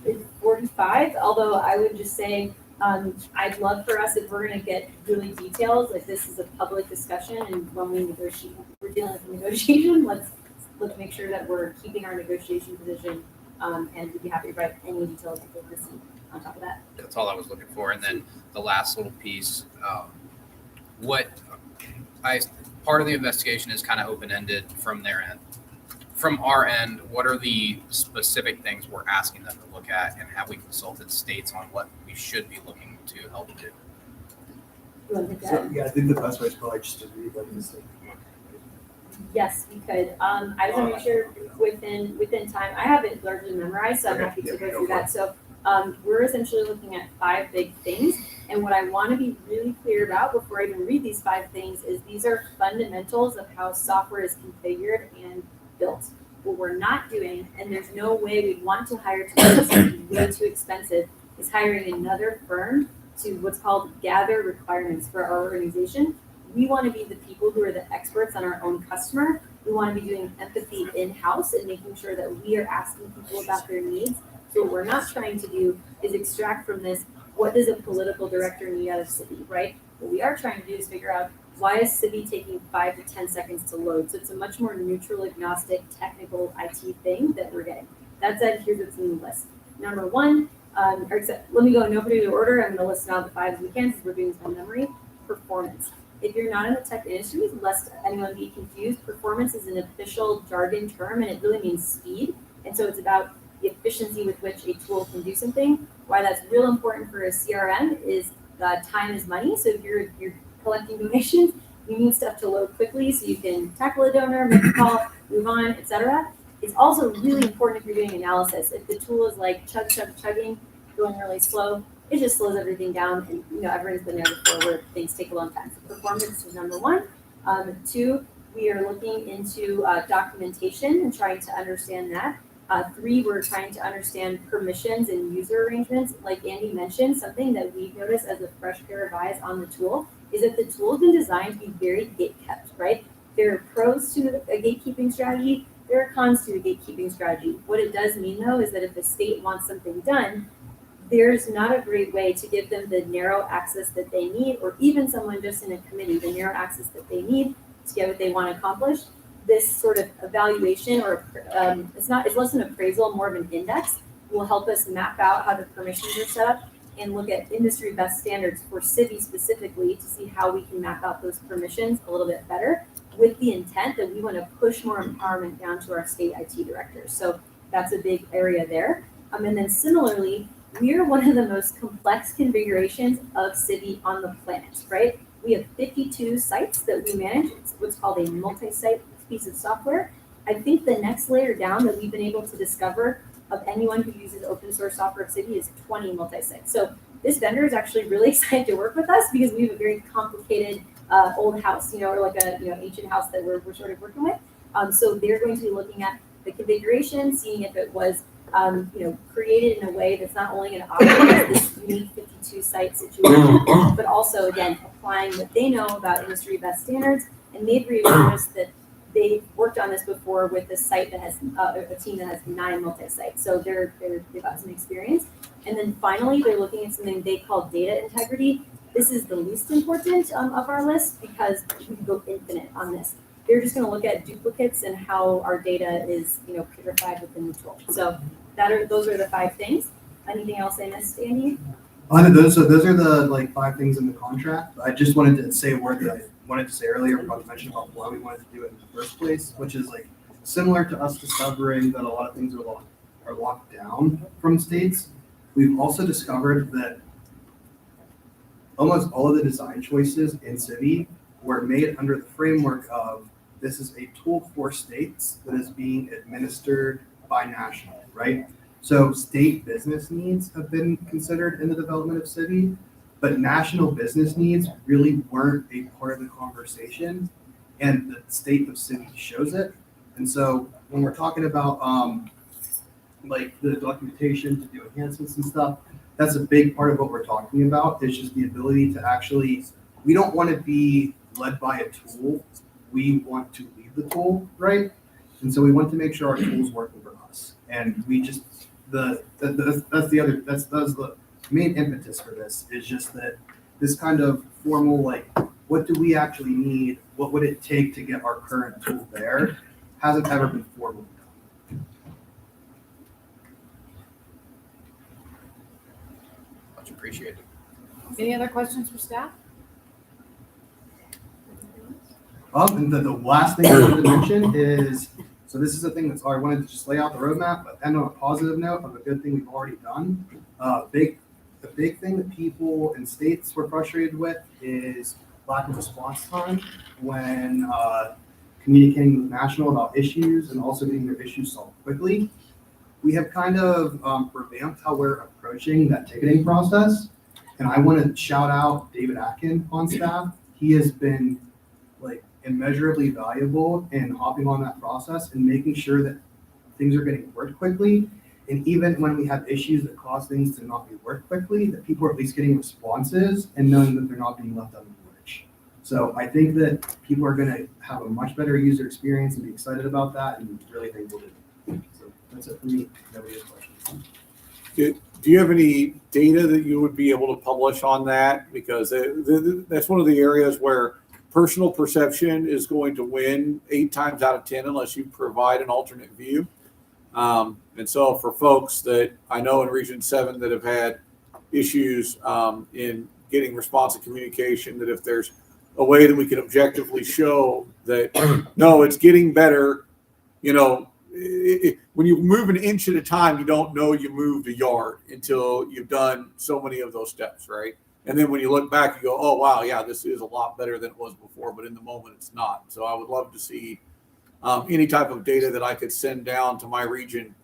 It's 45, although I would just say, I'd love for us, if we're gonna get really detailed, like this is a public discussion, and when we negotiate, we're dealing with negotiation, let's make sure that we're keeping our negotiation position, and we'd be happy to write any details if we're missing on top of that. That's all I was looking for. And then the last little piece, part of the investigation is kind of open-ended from their end. From our end, what are the specific things we're asking them to look at, and have we consulted states on what we should be looking to help do? You want to take that? So, yeah, I think the best way is probably just to read them this thing. Yes, we could. I just want to make sure within time, I have it largely memorized, so I'm happy to go through that. So we're essentially looking at 5 big things. And what I want to be really clear about before I even read these 5 things is these are fundamentals of how software is configured and built. What we're not doing, and there's no way we'd want to hire to do something way too expensive, is hiring another firm to what's called gather requirements for our organization. We want to be the people who are the experts on our own customer. We want to be doing empathy in-house and making sure that we are asking people about their needs. So what we're not trying to do is extract from this, what does a political director need out of city, right? What we are trying to do is figure out, why is city taking 5 to 10 seconds to load? So it's a much more neutral, agnostic, technical IT thing that we're getting. That said, here's what's in the list. Number 1, let me go in no particular order. I'm going to list out the 5 as we can, since we're doing this by memory. Performance. If you're not in the tech industry, lest anyone be confused, performance is an official jargon term, and it really means speed. And so it's about the efficiency with which a tool can do something. Why that's real important for a CRM is time is money. So if you're collecting donations, you need stuff to load quickly so you can tackle a donor, make a call, move on, etc. It's also really important if you're doing analysis. If the tool is like chugging, going really slow, it just slows everything down. And you know, everyone's been there before where things take a long time. So performance is number 1. 2, we are looking into documentation and trying to understand that. 3, we're trying to understand permissions and user arrangements. Like Andy mentioned, something that we've noticed as a fresh pair of eyes on the tool is that the tool has been designed to be very gatekept, right? There are pros to a gatekeeping strategy. There are cons to a gatekeeping strategy. What it does mean, though, is that if the state wants something done, there's not a great way to give them the narrow access that they need, or even someone just in a committee, the narrow access that they need to get what they want to accomplish. This sort of evaluation, or it's less an appraisal, more of an index, will help us map out how the permissions are set up and look at industry best standards for city specifically to see how we can map out those permissions a little bit better, with the intent that we want to push more empowerment down to our state IT directors. So that's a big area there. And then similarly, we are one of the most complex configurations of city on the planet, right? We have 52 sites that we manage. It's what's called a multi-site piece of software. I think the next layer down that we've been able to discover of anyone who uses open source software of city is 20 multi-sites. So this vendor is actually really excited to work with us because we have a very complicated old house, or like a ancient house that we're sort of working with. So they're going to be looking at the configuration, seeing if it was created in a way that's not only going to operate this unique 52 site situation, but also again applying what they know about industry best standards. And they've noticed that they've worked on this before with a site that has a team that has 9 multi-sites. So they've got some experience. And then finally, they're looking at something they call data integrity. This is the least important of our list because we can go infinite on this. they're just gonna look at duplicates and how our data is, purified within the tool. So those are the 5 things. Anything else I missed, Andy? Those are the like 5 things in the contract. I just wanted to say a word that I wanted to say earlier about to mention about why we wanted to do it in the first place, which is like similar to us discovering that a lot of things are locked down from states. We've also discovered that almost all of the design choices in City were made under the framework of this is a tool for states that is being administered by national, right? So state business needs have been considered in the development of City, but national business needs really weren't a part of the conversation, and the state of City shows it. And so when we're talking about like the documentation to do enhancements and stuff, that's a big part of what we're talking about. It's just the ability to actually, we don't want to be led by a tool. We want to lead the tool, right? And so we want to make sure our tool's working for us. And we just, that's the main impetus for this is just that this kind of formal, like, what do we actually need? What would it take to get our current tool there? Hasn't ever been formally done. Much appreciated. Any other questions for staff? And the last thing I wanted to mention is, so this is a thing I wanted to just lay out the roadmap, but end on a positive note of a good thing we've already done. The big thing that people in states were frustrated with is lack of response time when communicating with national about issues and also getting their issues solved quickly. We have kind of revamped how we're approaching that ticketing process. And I want to shout out David Atkin on staff. He has been like immeasurably valuable in hopping on that process and making sure that things are getting worked quickly. And even when we have issues that cause things to not be worked quickly, that people are at least getting responses and knowing that they're not being left out in the lurch. So I think that people are going to have a much better user experience and be excited about that and really think we'll do. So that's it for me. Nobody has questions. Do you have any data that you would be able to publish on that? Because that's one of the areas where personal perception is going to win 8 times out of 10 unless you provide an alternate view. And so for folks that I know in Region 7 that have had issues in getting responsive communication, that if there's a way that we can objectively show that, no, it's getting better, when you move an inch at a time, you don't know you moved a yard until you've done so many of those steps, right? And then when you look back, you go, oh, wow, yeah, this is a lot better than it was before, but in the moment it's not. So I would love to see any type of data that I could send down to my region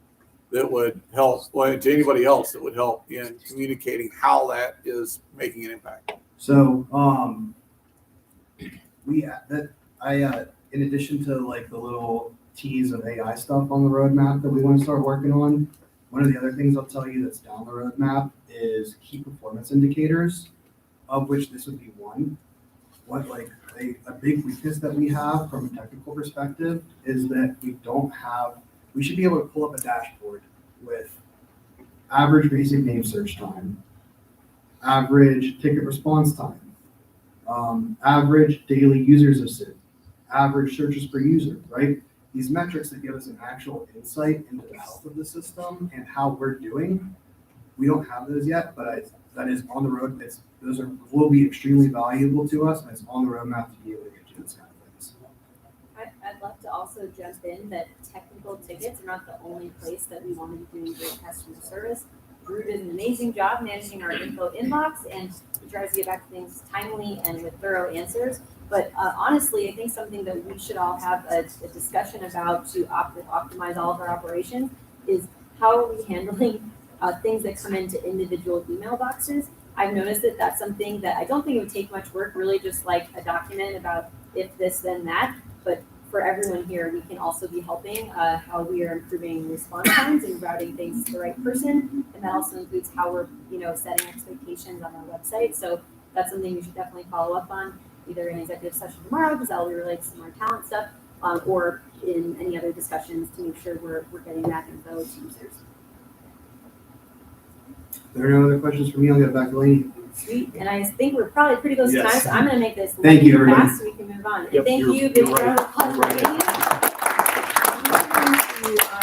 that would help, to anybody else that would help in communicating how that is making an impact. So in addition to like the little tease of AI stuff on the roadmap that we want to start working on, one of the other things I'll tell you that's down the roadmap is key performance indicators, of which this would be one. What like a big weakness that we have from a technical perspective is that we should be able to pull up a dashboard with average basic name search time, average ticket response time, average daily users of SID, average searches per user, right? These metrics that give us an actual insight into the health of the system and how we're doing. We don't have those yet, but that is on the road. Will be extremely valuable to us, and it's on the roadmap to be able to get you those kind of things. I'd love to also jump in that technical tickets are not the only place that we want to be doing great customer service. Drew did an amazing job managing our info inbox, and he tries to get back to things timely and with thorough answers. But honestly, I think something that we should all have a discussion about to optimize all of our operations is how are we handling things that come into individual email boxes. I've noticed that that's something that I don't think it would take much work, really just like a document about if this, then that. But for everyone here, we can also be helping how we are improving response times and routing things to the right person. And that also includes how we're, setting expectations on our website. So that's something we should definitely follow up on, either in executive session tomorrow, because that will be related to some more talent stuff, or in any other discussions to make sure we're getting that info to users. If there are no other questions for me, I'll get back to Lainey. Sweet, and I think we're probably pretty close to time, Yes. so I'm gonna make this Thank you, lightning everybody. fast so we can move on. And Yep, thank you're- you, big you're round of right. applause. You're right.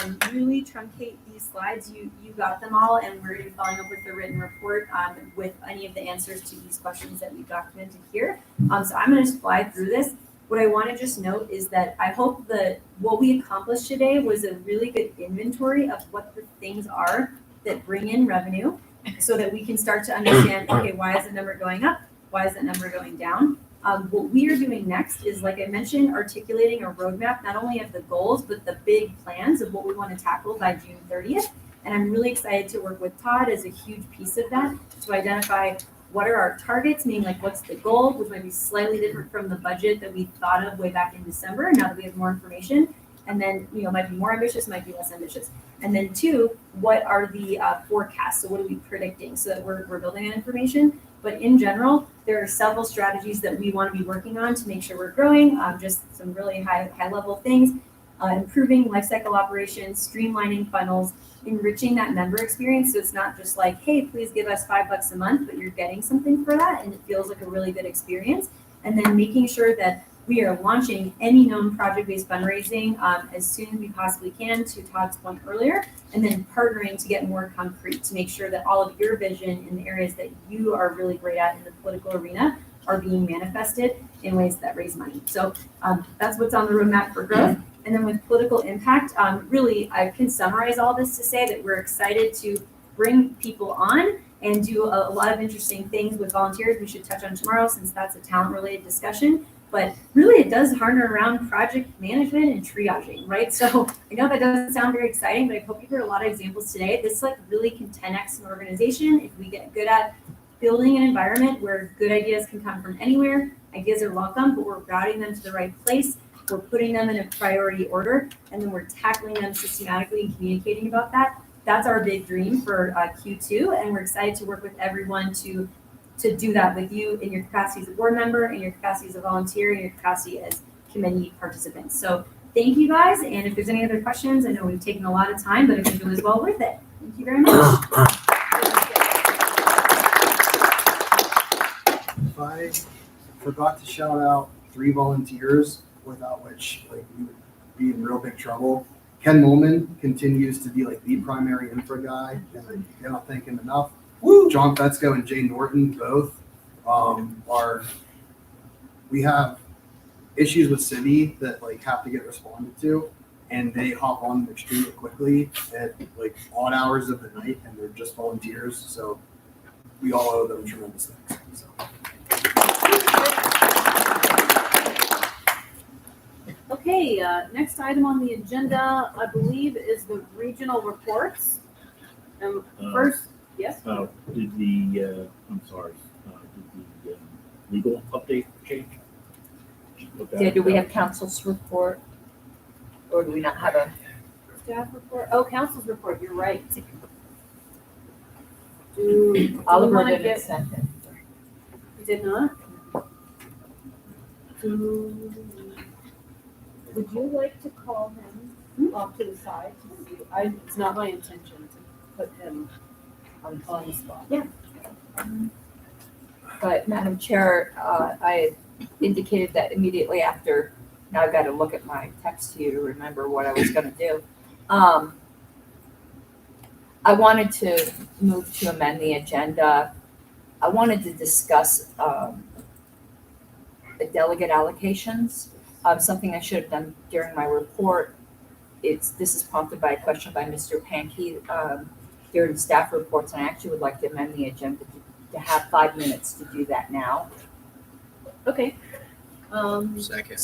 I'm going to really truncate these slides. You got them all, and we're gonna be following up with the written report with any of the answers to these questions that we documented here. So I'm gonna just fly through this. What I want to just note is that I hope that what we accomplished today was a really good inventory of what the things are that bring in revenue, so that we can start to understand, okay, why is the number going up? Why is the number going down? What we are doing next is, like I mentioned, articulating a roadmap, not only of the goals, but the big plans of what we want to tackle by June 30th. And I'm really excited to work with Todd as a huge piece of that to identify what are our targets, meaning like what's the goal, which might be slightly different from the budget that we thought of way back in December, now that we have more information. And then, might be more ambitious, might be less ambitious. And then two, what are the forecasts? So what are we predicting so that we're building that information? But in general, there are several strategies that we want to be working on to make sure we're growing, just some really high level things, improving lifecycle operations, streamlining funnels, enriching that member experience. So it's not just like, hey, please give us $5 a month, but you're getting something for that. And it feels like a really good experience. And then making sure that we are launching any known project-based fundraising as soon as we possibly can, to Todd's point earlier, and then partnering to get more concrete to make sure that all of your vision in the areas that you are really great at in the political arena are being manifested in ways that raise money. So that's what's on the roadmap for growth. And then with political impact, really, I can summarize all this to say that we're excited to bring people on and do a lot of interesting things with volunteers we should touch on tomorrow, since that's a talent-related discussion. But really, it does harden around project management and triaging, right? So I know that doesn't sound very exciting, but I hope you heard a lot of examples today. This really can 10x an organization if we get good at building an environment where good ideas can come from anywhere. Ideas are welcome, but we're routing them to the right place. We're putting them in a priority order, and then we're tackling them systematically and communicating about that. That's our big dream for Q2, and we're excited to work with everyone to do that with you in your capacity as a board member, in your capacity as a volunteer, in your capacity as committee participants. So thank you guys, and if there's any other questions, I know we've taken a lot of time, but I think it was well worth it. Thank you very much. If I forgot to shout out 3 volunteers, without which we would be in real big trouble. Ken Molman continues to be the primary infra guy, and I cannot thank him enough. John Fetzko and Jay Norton both we have issues with city that have to get responded to, and they hop on extremely quickly at odd hours of the night, and they're just volunteers, so we all owe them tremendous thanks. So. Okay, next item on the agenda, I believe, is the regional reports. First, yes? Did the, I'm sorry, did the legal update change? Do we have council's report? Or do we not have a? Staff report, oh, council's report, you're right. Oliver didn't send it. You did not? Would you like to call him off to the side to see? It's not my intention to put him on the spot. Yeah. But Madam Chair, I indicated that immediately after, now I've got to look at my text to you to remember what I was going to do. I wanted to move to amend the agenda. I wanted to discuss the delegate allocations, something I should have done during my report. This is prompted by a question by Mr. Pankey during staff reports, and I actually would like to amend the agenda to have 5 minutes to do that now. Okay. Second.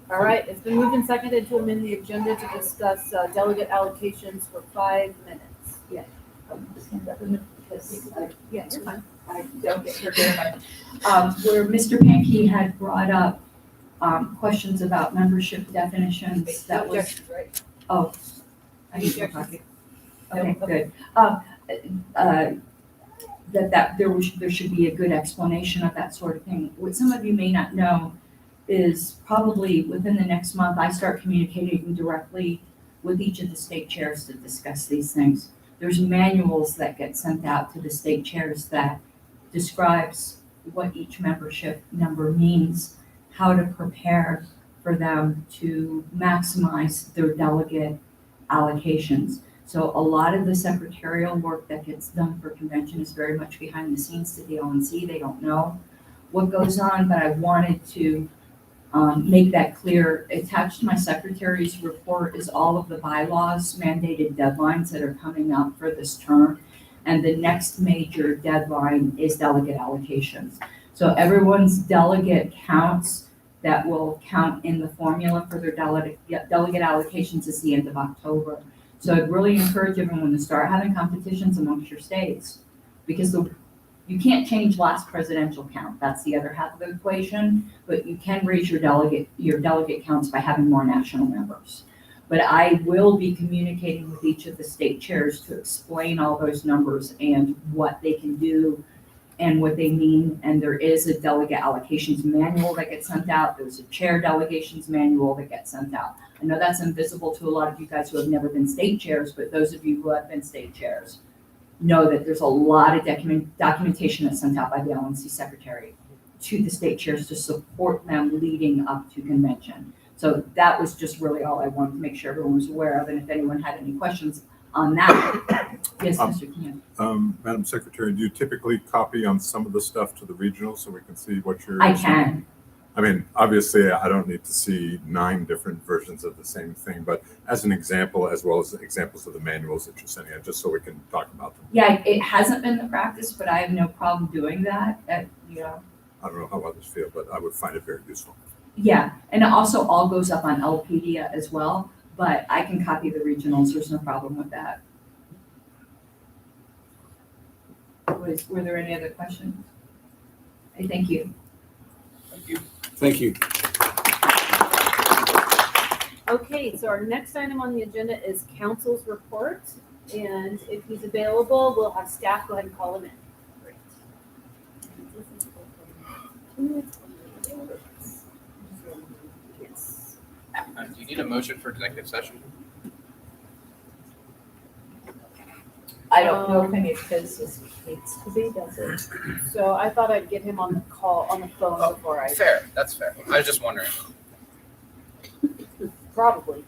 All right, it's been moved and seconded to amend the agenda to discuss delegate allocations for 5 minutes. Yeah. Yeah, you're fine. I don't get forgetting where Mr. Pankey had brought up questions about membership definitions. That was Objections, right? oh, I need to Objections. okay, good. That there should be a good explanation of that sort of thing. What some of you may not know is probably within the next month, I start communicating directly with each of the state chairs to discuss these things. There's manuals that get sent out to the state chairs that describes what each membership number means, how to prepare for them to maximize their delegate allocations. So a lot of the secretarial work that gets done for convention is very much behind the scenes to the LNC. They don't know what goes on, but I wanted to make that clear. Attached to my secretary's report is all of the bylaws mandated deadlines that are coming up for this term. And the next major deadline is delegate allocations. So everyone's delegate counts that will count in the formula for their delegate allocations is the end of October. So I'd really encourage everyone to start having competitions amongst your states, because you can't change last presidential count. That's the other half of the equation, but you can raise your delegate counts by having more national members. But I will be communicating with each of the state chairs to explain all those numbers and what they can do and what they mean. And there is a delegate allocations manual that gets sent out. There's a chair delegations manual that gets sent out. I know that's invisible to a lot of you guys who have never been state chairs, but those of you who have been state chairs know that there's a lot of documentation that's sent out by the LNC secretary to the state chairs to support them leading up to convention. So that was just really all I wanted to make sure everyone was aware of. And if anyone had any questions on that, yes, Mr. King. Madam Secretary, do you typically copy on some of the stuff to the regional so we can see what you're? I can. I mean, obviously, I don't need to see 9 different versions of the same thing, but as an example, as well as examples of the manuals that you're sending out, just so we can talk about them. Yeah, it hasn't been the practice, but I have no problem doing that. I don't know how others feel, but I would find it very useful. Yeah, and it also all goes up on LPedia as well, but I can copy the regionals. There's no problem with that. Were there any other questions? Thank you. Thank you. Thank you. Okay, so our next item on the agenda is council's report. And if he's available, we'll have staff go ahead and call him in. Yes. Do you need a motion for executive session? I don't know if any of his needs to be, does it? So I thought I'd get him on the phone before I. Fair, that's fair. I was just wondering. Probably.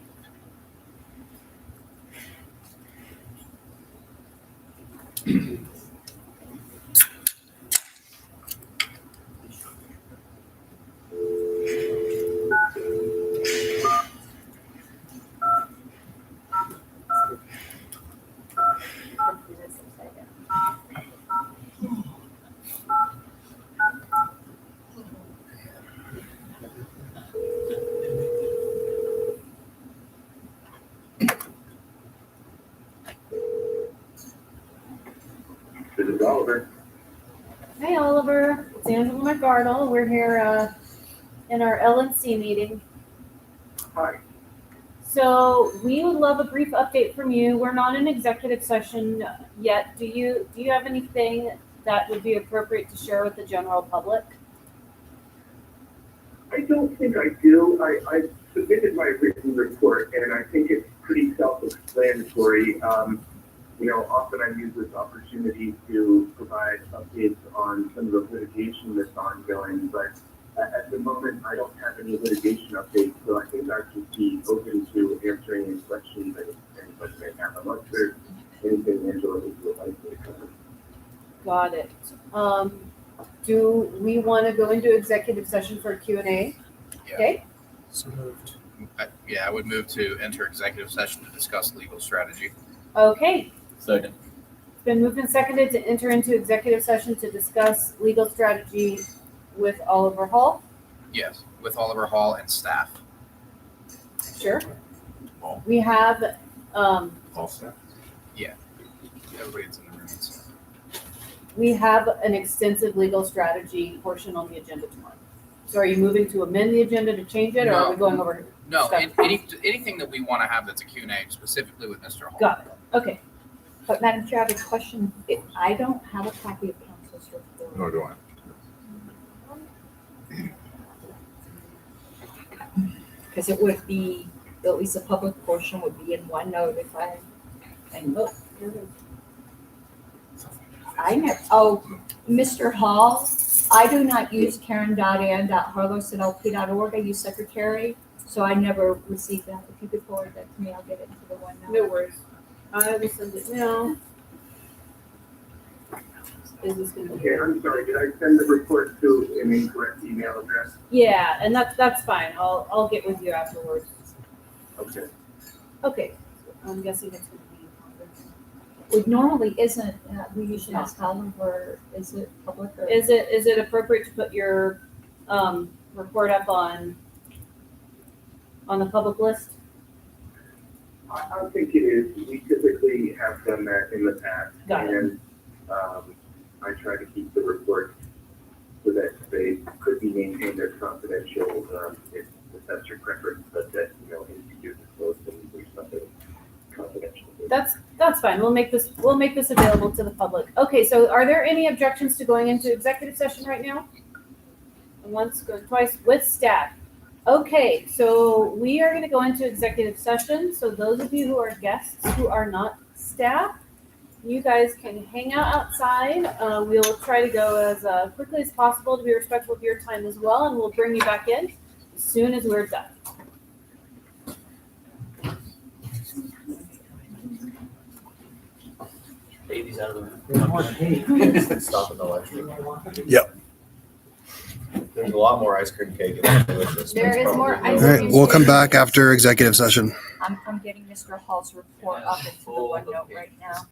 This is Oliver. Hey, Oliver. It's Angela McArdle. We're here in our LNC meeting. Hi. So we would love a brief update from you. We're not in executive session yet. Do you have anything that would be appropriate to share with the general public? I don't think I do. I submitted my written report, and I think it's pretty self-explanatory. Often I use this opportunity to provide updates on some of the litigation that's ongoing, but at the moment, I don't have any litigation updates, so I think I should be open to answering any questions that anybody may have. Unless there's anything Angela would like to cover. Got it. Do we want to go into executive session for Q&A? Yeah. Okay. So moved. I would move to enter executive session to discuss legal strategy. Okay. Second. It's been moved and seconded to enter into executive session to discuss legal strategy with Oliver Hall. Yes, with Oliver Hall and staff. Sure. We have, All set. Everybody's in the room. So. we have an extensive legal strategy portion on the agenda tomorrow. So are you moving to amend the agenda to change it, or are we going over? No, stuff? anything that we want to have that's a Q&A specifically with Mr. Hall. Got it. Okay. But Madam Chair, I have a question. I don't have a copy of council's report. Nor do I. Because it would be, at least the public portion would be in OneNote if I, and look, here it is. Mr. Hall, I do not use karen.ann.harlos@lp.org. I use secretary, so I never received that. If you could forward that to me, I'll get it into the one now. No worries. I will send it now. Is this gonna be? Okay, I'm sorry, did I send the report to an incorrect email address? Yeah, and that's fine. I'll get with you afterwards. Okay. Okay, I'm guessing it's gonna be. It normally isn't, we usually ask Colin for, is it public or? Is it appropriate to put your report up on the public list? I think it is. We typically have done that in the past. Got it. And I try to keep the report so that they could be maintained as confidential, if that's your preference, but that, if you do disclose them, there's something confidential. That's fine. We'll make this available to the public. Okay, so are there any objections to going into executive session right now? Going once, going twice with staff. Okay, so we are gonna go into executive session. So those of you who are guests who are not staff, you guys can hang out outside. We'll try to go as quickly as possible to be respectful of your time as well, and we'll bring you back in as soon as we're done. Baby's out of the room. Stopping the lecture. Yep. There's a lot more ice cream cake. Delicious. There is more ice All right, cream. we'll come back after executive session. I'm getting Mr. Hall's report up into the OneNote right now.